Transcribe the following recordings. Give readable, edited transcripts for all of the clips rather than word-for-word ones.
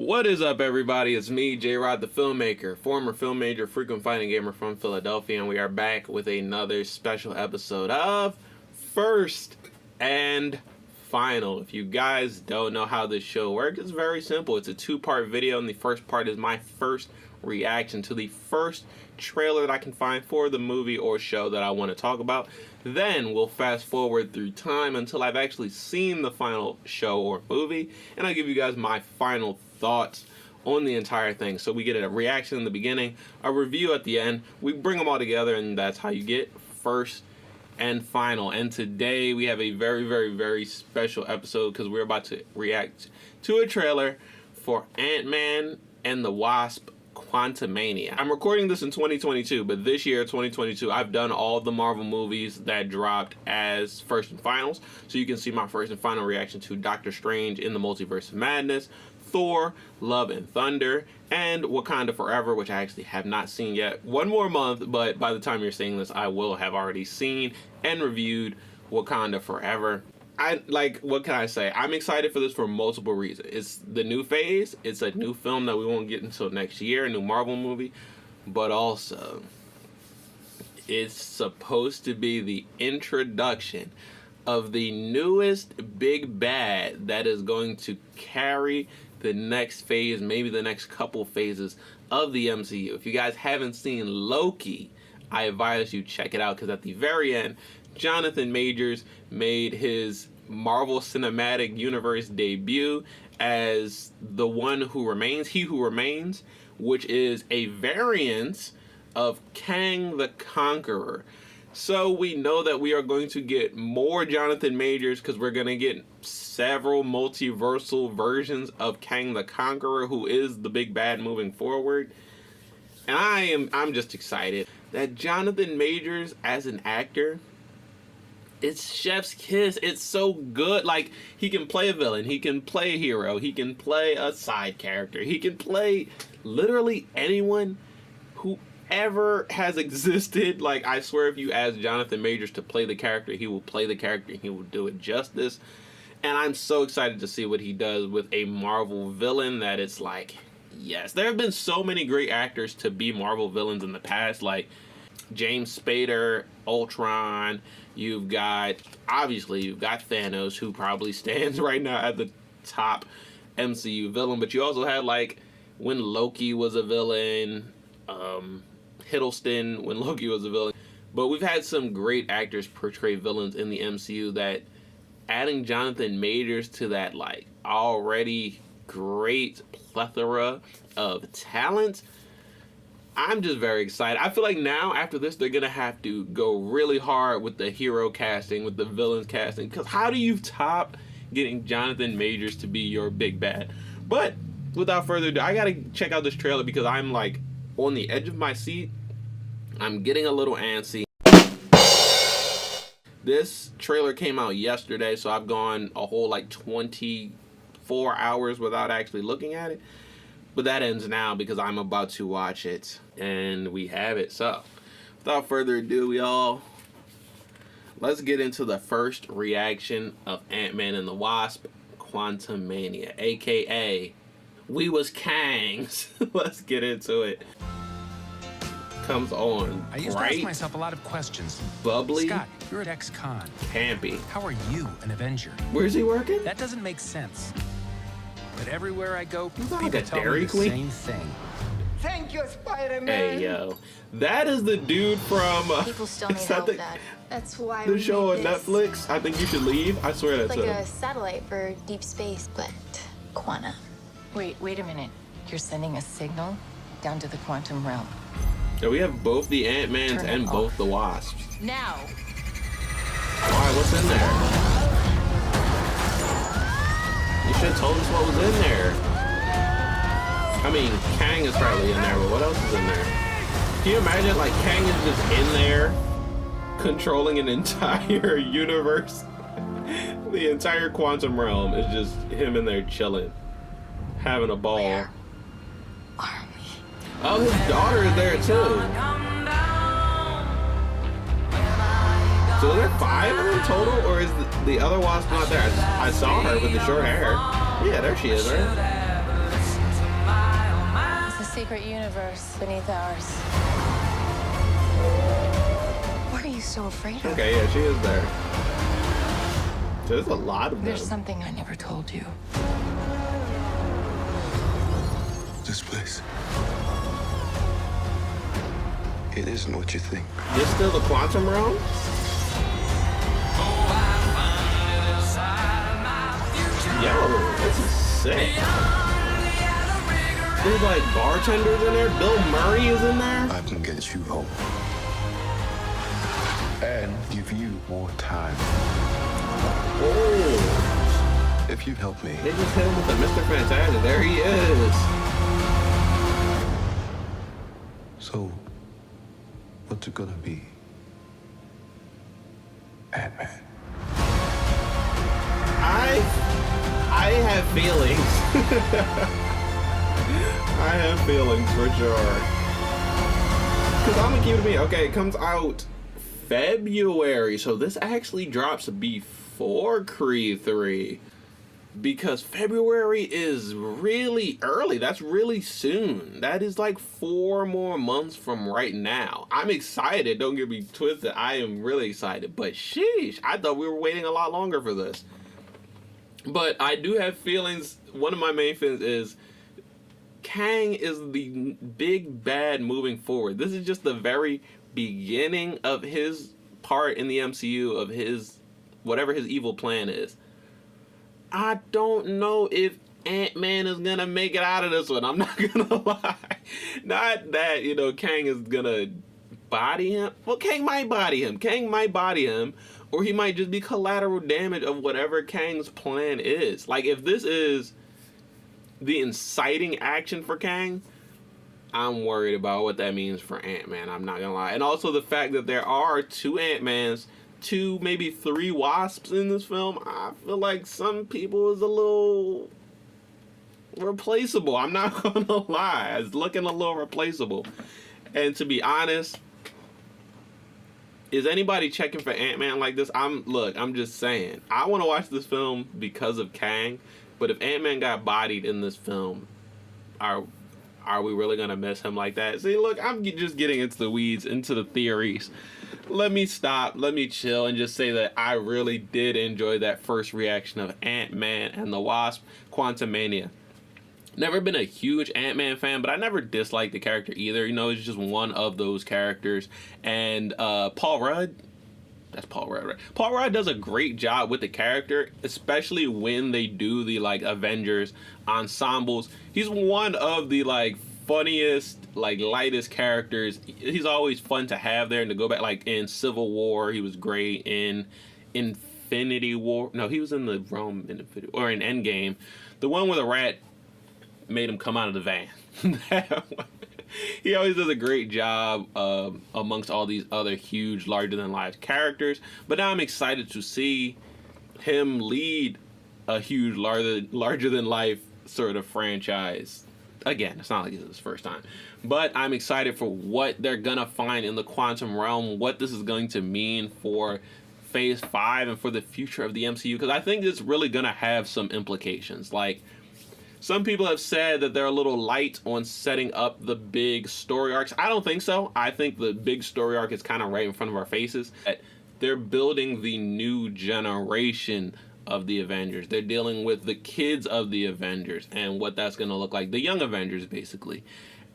What is up, everybody? It's me, J-Rod, the filmmaker, former film major, frequent fighting gamer from Philadelphia, and we are back with another special episode of First and Final. If you guys don't know how this show works, it's very simple. It's a two-part video, and the first part is my first reaction to the first trailer that I can find for the movie or show that I want to talk about. Then we'll fast forward through time until I've actually seen the final show or movie, and I'll give you guys my final thoughts on the entire thing. So we get a reaction in the beginning, a review at the end, we bring them all together, and that's how you get First and Final. And today we have a very special episode because we're about to react to a trailer for Ant Man and the Wasp: Quantumania. I'm recording this in 2022, but this year, 2022, I've done all the Marvel movies that dropped as first and finals. So you can see my first and final reaction to Doctor Strange in the Multiverse of Madness, Thor, Love and Thunder, and Wakanda Forever, which I actually have not seen yet. One more month, but by the time you're seeing this, I will have already seen and reviewed Wakanda Forever. What can I say? I'm excited for this for multiple reasons. It's the new phase. It's a new film that we won't get until next year, a new Marvel movie. But also, it's supposed to be the introduction of the newest big bad that is going to carry the next phase, maybe the next couple phases of the MCU. If you guys haven't seen Loki, I advise you check it out, because at the very end, Jonathan Majors made his Marvel Cinematic Universe debut as the One Who Remains, He Who Remains, which is a variant of Kang the Conqueror. So we know that we are going to get more Jonathan Majors, because we're going to get several multiversal versions of Kang the Conqueror, who is the big bad moving forward. And I'm just excited that Jonathan Majors as an actor, it's chef's kiss. It's so good. Like, he can play a villain, he can play a hero, he can play a side character, he can play literally anyone who ever has existed. Like, I swear, if you ask Jonathan Majors to play the character, he will play the character, he will do it justice. And I'm so excited to see what he does with a Marvel villain that it's like, yes. There have been so many great actors to be Marvel villains in the past, like James Spader, Ultron. You've got Thanos, who probably stands right now at the top MCU villain. But you also had, like, when Loki was a villain, Hiddleston when Loki was a villain. But we've had some great actors portray villains in the MCU, that adding Jonathan Majors to that, like, already great plethora of talent, I'm just very excited. I feel like now, after this, they're gonna have to go really hard with the hero casting, with the villains casting, because how do you top getting Jonathan Majors to be your big bad? But without further ado, I gotta check out this trailer, because I'm like on the edge of my seat. I'm getting a little antsy. This trailer came out yesterday, so I've gone a whole like 24 hours without actually looking at it. But that ends now, because I'm about to watch it, and we have it. So without further ado, y'all, let's get into the first reaction of Ant Man and the Wasp: Quantumania, aka we was Kangs. Let's get into it. Comes on. I used to ask myself a lot of questions. Bubbly. Scott, you're at ex-con. Campy. How are you an Avenger? Where's he working? That doesn't make sense. But everywhere I go, people like a tell Dairy me the Queen? same thing. Thank you, Spider-Man. Hey, yo. That is the dude from People still need help, Dad. That's why the we show on made this. Netflix. I think you should leave. I swear that's Like a satellite for deep space, but quanta. Wait a minute. You're sending a signal down to the quantum realm. Yeah, we have both the Ant-Mans Turn it and off. both the Wasps. Now! Why? What's in there? You should have told us what was in there. I mean, Kang is probably in there, but what else is in there? Can you imagine, like, Kang is just in there, controlling an entire universe? The entire quantum realm is just him in there chilling, having a ball. Where are we? Oh, his daughter is there too. So are there 5 of them total, or is the other Wasp not there? I saw her with the short hair. Yeah, there she is, right? secret universe beneath ours. What are you so afraid of? Okay, yeah, she is there. There's a lot of them. There's something I never told you. This place. It isn't what you think. This still the quantum realm? Yo, this is sick. There's like bartenders in there. Bill Murray is in there. I can get you home. And give you more time. Oh, If you help me. they just hit him with the Mr. Fantastic. There he is. So, what's it gonna be? Ant Man. I have feelings. I have feelings for sure. Because I'm gonna keep it being okay. It comes out February, so this actually drops before Creed 3. Because February is really early. That's really soon. That is like 4 more months from right now. I'm excited. Don't get me twisted. I am really excited. But sheesh, I thought we were waiting a lot longer for this. But I do have feelings. One of my main feelings is Kang is the big bad moving forward. This is just the very beginning of his part in the MCU, of his whatever his evil plan is. I don't know if Ant-Man is gonna make it out of this one. I'm not gonna lie. Not that, Kang is gonna body him. Well, Kang might body him. Or he might just be collateral damage of whatever Kang's plan is. Like, if this is the inciting action for Kang, I'm worried about what that means for Ant-Man. I'm not gonna lie. And also the fact that there are 2 Ant-Mans, 2, maybe 3 Wasps in this film. I feel like some people is a little replaceable. I'm not gonna lie. It's looking a little replaceable. And to be honest, is anybody checking for Ant-Man like this? I'm just saying. I want to watch this film because of Kang, but if Ant-Man got bodied in this film, are we really going to miss him like that? See, look, I'm just getting into the weeds, into the theories. Let me stop, let me chill, and just say that I really did enjoy that first reaction of Ant Man and the Wasp, Quantumania. Never been a huge Ant-Man fan, but I never disliked the character either. It's just one of those characters. And Paul Rudd, that's Paul Rudd, right? Paul Rudd does a great job with the character, especially when they do the Avengers ensembles. He's one of the funniest, lightest characters. He's always fun to have there and to go back. In Civil War, he was great. In Infinity War, no, he was in the Rome in Infinity, or in Endgame, the one where the rat made him come out of the van. He always does a great job amongst all these other huge, larger-than-life characters. But now I'm excited to see him lead a huge, larger-than-life sort of franchise. Again, it's not like it's his first time. But I'm excited for what they're going to find in the quantum realm, what this is going to mean for Phase 5 and for the future of the MCU. Because I think it's really going to have some implications. Some people have said that they're a little light on setting up the big story arcs. I don't think so. I think the big story arc is kind of right in front of our faces. They're building the new generation of the Avengers. They're dealing with the kids of the Avengers and what that's going to look like. The young Avengers, basically.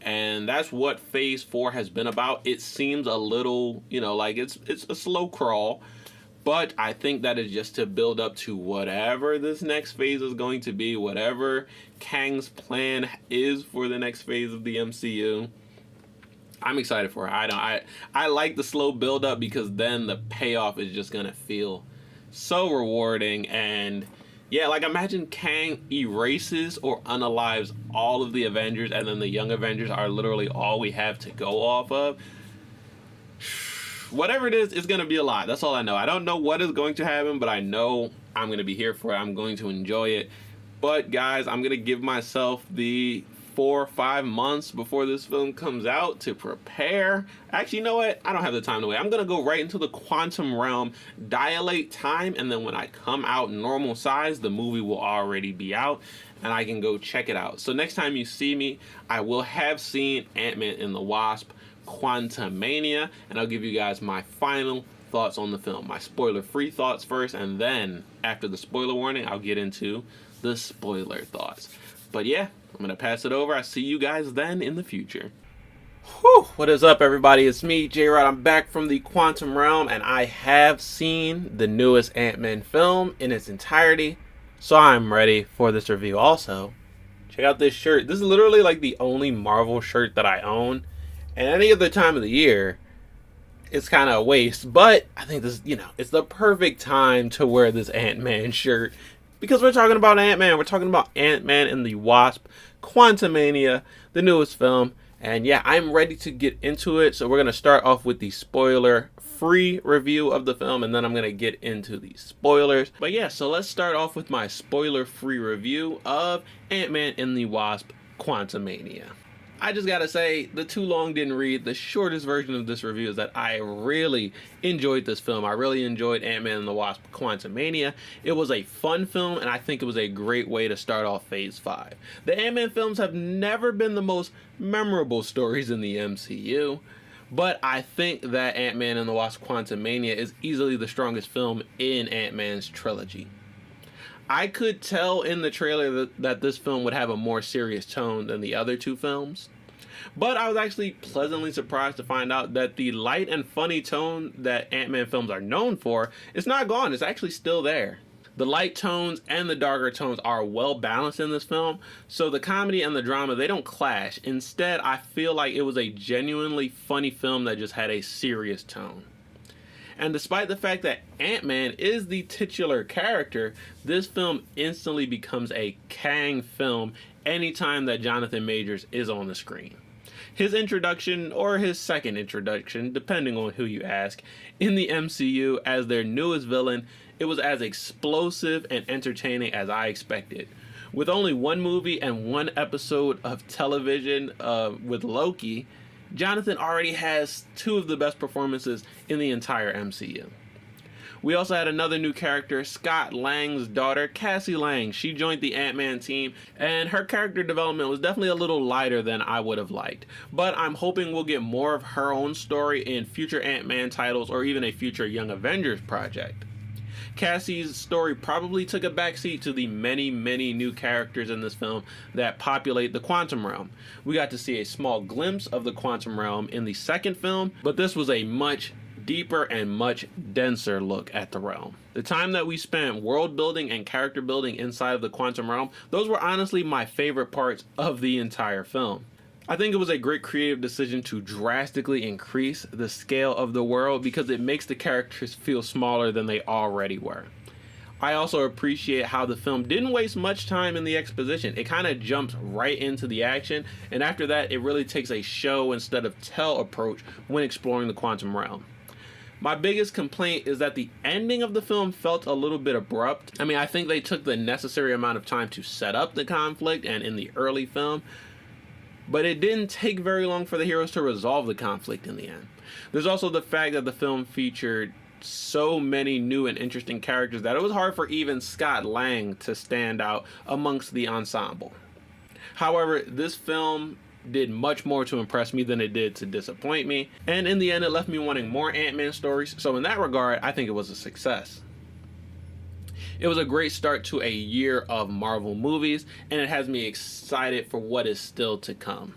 And that's what Phase 4 has been about. It seems a little, it's a slow crawl. But I think that is just to build up to whatever this next phase is going to be, whatever Kang's plan is for the next phase of the MCU. I'm excited for it. I like the slow build up because then the payoff is just gonna feel so rewarding. And yeah, imagine Kang erases or unalives all of the Avengers, and then the young Avengers are literally all we have to go off of. Whatever it is, it's going to be a lot. That's all I know. I don't know what is going to happen, but I know I'm going to be here for it. I'm going to enjoy it. But, guys, I'm going to give myself the 4 or 5 months before this film comes out to prepare. Actually, you know what? I don't have the time to wait. I'm going to go right into the quantum realm, dilate time, and then when I come out normal size, the movie will already be out, and I can go check it out. So next time you see me, I will have seen Ant Man and the Wasp, Quantumania, and I'll give you guys my final thoughts on the film. My spoiler-free thoughts first, and then after the spoiler warning, I'll get into the spoiler thoughts. But yeah, I'm going to pass it over. I'll see you guys then in the future. Whew, what is up, everybody? It's me, J-Rod. I'm back from the quantum realm, and I have seen the newest Ant Man film in its entirety, so I'm ready for this review. Also, check out this shirt. This is literally like the only Marvel shirt that I own, and any other time of the year, it's kind of a waste, but I think this, it's the perfect time to wear this Ant Man shirt because we're talking about Ant Man. We're talking about Ant Man and the Wasp, Quantumania, the newest film. And yeah, I'm ready to get into it. So we're going to start off with the spoiler-free review of the film, and then I'm going to get into the spoilers. But yeah, so let's start off with my spoiler-free review of Ant Man and the Wasp, Quantumania. I just gotta say, the too long didn't read. The shortest version of this review is that I really enjoyed this film. I really enjoyed Ant Man and the Wasp Quantumania. It was a fun film, and I think it was a great way to start off Phase 5. The Ant Man films have never been the most memorable stories in the MCU, but I think that Ant Man and the Wasp Quantumania is easily the strongest film in Ant Man's trilogy. I could tell in the trailer that this film would have a more serious tone than the other two films, but I was actually pleasantly surprised to find out that the light and funny tone that Ant-Man films are known for is not gone. It's actually still there. The light tones and the darker tones are well balanced in this film, so the comedy and the drama, they don't clash. Instead, I feel like it was a genuinely funny film that just had a serious tone. And despite the fact that Ant-Man is the titular character, this film instantly becomes a Kang film anytime that Jonathan Majors is on the screen. His introduction, or his second introduction, depending on who you ask, in the MCU as their newest villain, it was as explosive and entertaining as I expected. With only one movie and one episode of television with Loki, Jonathan already has two of the best performances in the entire MCU. We also had another new character, Scott Lang's daughter, Cassie Lang. She joined the Ant-Man team, and her character development was definitely a little lighter than I would have liked. But I'm hoping we'll get more of her own story in future Ant-Man titles or even a future Young Avengers project. Cassie's story probably took a backseat to the many new characters in this film that populate the quantum realm. We got to see a small glimpse of the quantum realm in the second film, but this was a much deeper and much denser look at the realm. The time that we spent world building and character building inside of the quantum realm, those were honestly my favorite parts of the entire film. I think it was a great creative decision to drastically increase the scale of the world because it makes the characters feel smaller than they already were. I also appreciate how the film didn't waste much time in the exposition. It kind of jumps right into the action, and after that it really takes a show instead of tell approach when exploring the quantum realm. My biggest complaint is that the ending of the film felt a little bit abrupt. I think they took the necessary amount of time to set up the conflict and in the early film, but it didn't take very long for the heroes to resolve the conflict in the end. There's also the fact that the film featured so many new and interesting characters that it was hard for even Scott Lang to stand out amongst the ensemble. However, this film did much more to impress me than it did to disappoint me, and in the end it left me wanting more Ant-Man stories, so in that regard, I think it was a success. It was a great start to a year of Marvel movies, and it has me excited for what is still to come.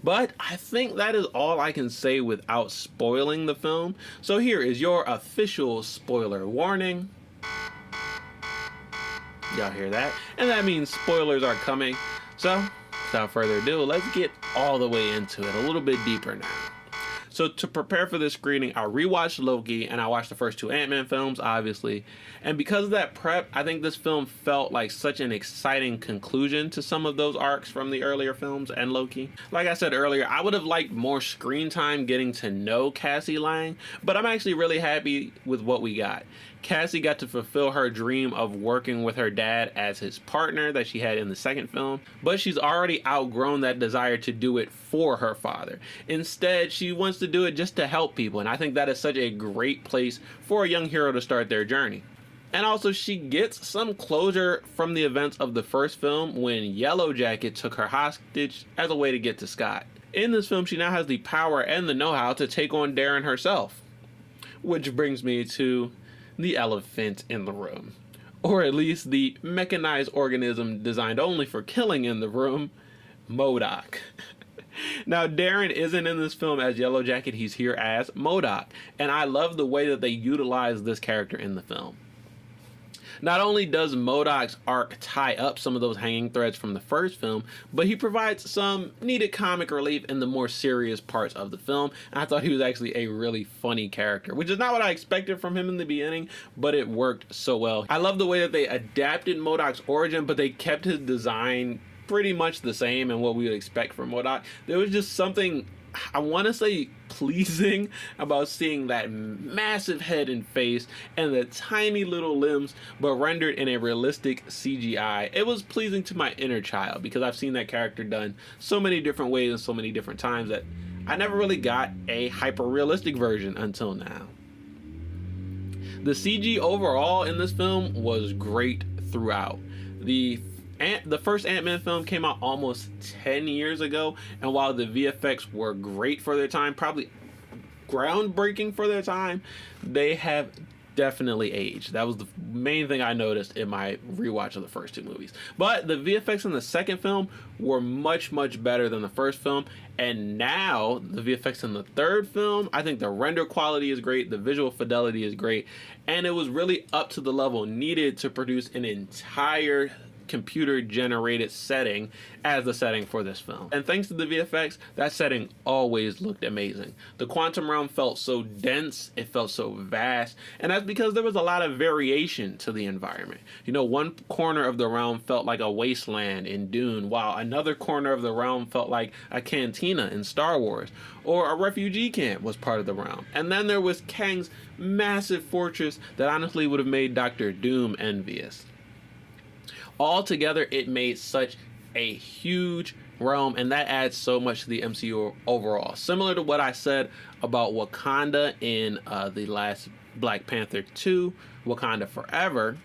But I think that is all I can say without spoiling the film, so here is your official spoiler warning. Y'all hear that? And that means spoilers are coming, so without further ado, let's get all the way into it, a little bit deeper now. So to prepare for this screening, I rewatched Loki and I watched the first two Ant-Man films, obviously. And because of that prep, I think this film felt like such an exciting conclusion to some of those arcs from the earlier films and Loki. Like I said earlier, I would have liked more screen time getting to know Cassie Lang, but I'm actually really happy with what we got. Cassie got to fulfill her dream of working with her dad as his partner that she had in the second film, but she's already outgrown that desire to do it for her father. Instead, she wants to do it just to help people, and I think that is such a great place for a young hero to start their journey. And also, she gets some closure from the events of the first film when Yellow Jacket took her hostage as a way to get to Scott. In this film, she now has the power and the know-how to take on Darren herself. Which brings me to the elephant in the room, or at least the mechanized organism designed only for killing in the room, MODOK. Now, Darren isn't in this film as Yellow Jacket, he's here as MODOK, and I love the way that they utilize this character in the film. Not only does MODOK's arc tie up some of those hanging threads from the first film, but he provides some needed comic relief in the more serious parts of the film. And I thought he was actually a really funny character, which is not what I expected from him in the beginning, but it worked so well. I love the way that they adapted MODOK's origin, but they kept his design pretty much the same and what we would expect from MODOK. There was just something, I want to say, pleasing about seeing that massive head and face and the tiny little limbs, but rendered in a realistic CGI. It was pleasing to my inner child because I've seen that character done so many different ways and so many different times that I never really got a hyper-realistic version until now. The CG overall in this film was great throughout. The first Ant Man film came out almost 10 years ago, and while the VFX were great for their time, probably groundbreaking for their time, they have definitely aged. That was the main thing I noticed in my rewatch of the first two movies. But the VFX in the second film were much, much better than the first film, and now the VFX in the third film, I think the render quality is great, the visual fidelity is great, and it was really up to the level needed to produce an entire computer generated setting as the setting for this film. And thanks to the VFX, that setting always looked amazing. The quantum realm felt so dense, it felt so vast, and that's because there was a lot of variation to the environment. You know, one corner of the realm felt like a wasteland in Dune, while another corner of the realm felt like a cantina in Star Wars, or a refugee camp was part of the realm. And then there was Kang's massive fortress that honestly would have made Dr. Doom envious. Altogether, it made such a huge realm, and that adds so much to the MCU overall. Similar to what I said about Wakanda in the last Black Panther 2, Wakanda Forever,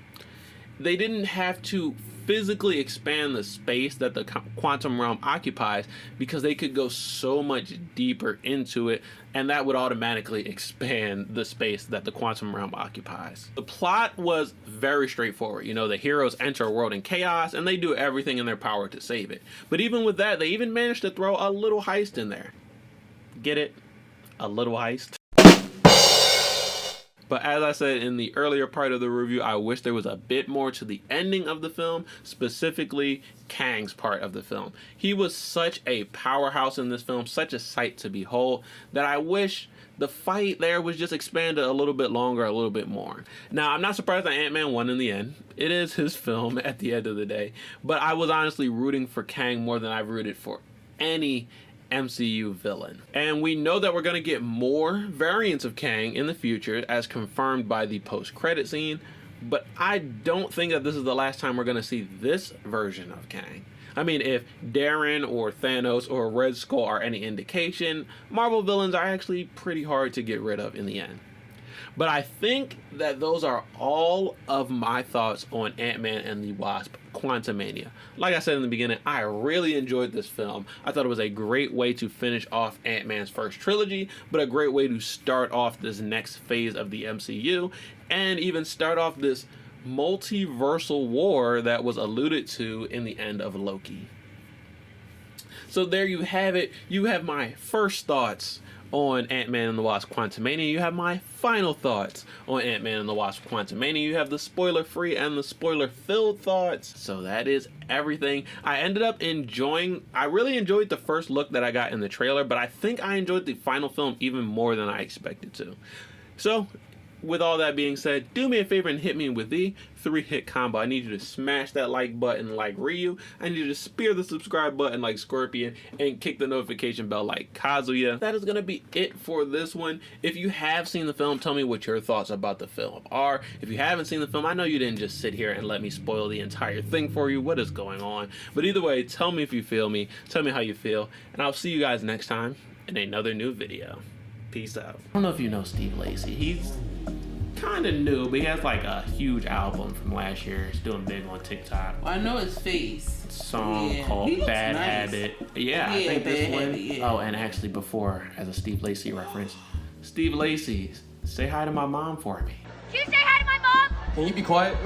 they didn't have to physically expand the space that the quantum realm occupies because they could go so much deeper into it, and that would automatically expand the space that the quantum realm occupies. The plot was very straightforward. You know, the heroes enter a world in chaos and they do everything in their power to save it. But even with that, they even managed to throw a little heist in there. Get it? A little heist? But as I said in the earlier part of the review, I wish there was a bit more to the ending of the film, specifically Kang's part of the film. He was such a powerhouse in this film, such a sight to behold, that I wish the fight there was just expanded a little bit longer, a little bit more. Now, I'm not surprised that Ant Man won in the end. It is his film at the end of the day. But I was honestly rooting for Kang more than I've rooted for any MCU villain. And we know that we're going to get more variants of Kang in the future, as confirmed by the post-credit scene, but I don't think that this is the last time we're going to see this version of Kang. I mean, if Darren or Thanos or Red Skull are any indication, Marvel villains are actually pretty hard to get rid of in the end. But I think that those are all of my thoughts on Ant Man and the Wasp: Quantumania. Like I said in the beginning, I really enjoyed this film. I thought it was a great way to finish off Ant Man's first trilogy, but a great way to start off this next phase of the MCU, and even start off this multiversal war that was alluded to in the end of Loki. So there you have it. You have my first thoughts on Ant Man and the Wasp: Quantumania. You have my final thoughts on Ant Man and the Wasp: Quantumania. You have the spoiler-free and the spoiler-filled thoughts. So that is everything. I really enjoyed the first look that I got in the trailer, but I think I enjoyed the final film even more than I expected to. So with all that being said, do me a favor and hit me with the 3-hit combo. I need you to smash that like button like Ryu. I need you to spear the subscribe button like Scorpion and kick the notification bell like Kazuya. That is going to be it for this one. If you have seen the film, tell me what your thoughts about the film are. If you haven't seen the film, I know you didn't just sit here and let me spoil the entire thing for you. What is going on? But either way, tell me if you feel me. Tell me how you feel. And I'll see you guys next time in another new video. Peace out. I don't know if you know Steve Lacy. He's kind of new, but he has like a huge album from last year. He's doing big on TikTok. I know his face. Song called Bad Habit. Yeah, I think this one. Yeah. Oh, and actually before, as a Steve Lacy reference, Steve Lacy, say hi to my mom for me. Can you say hi to my mom? Can you be quiet?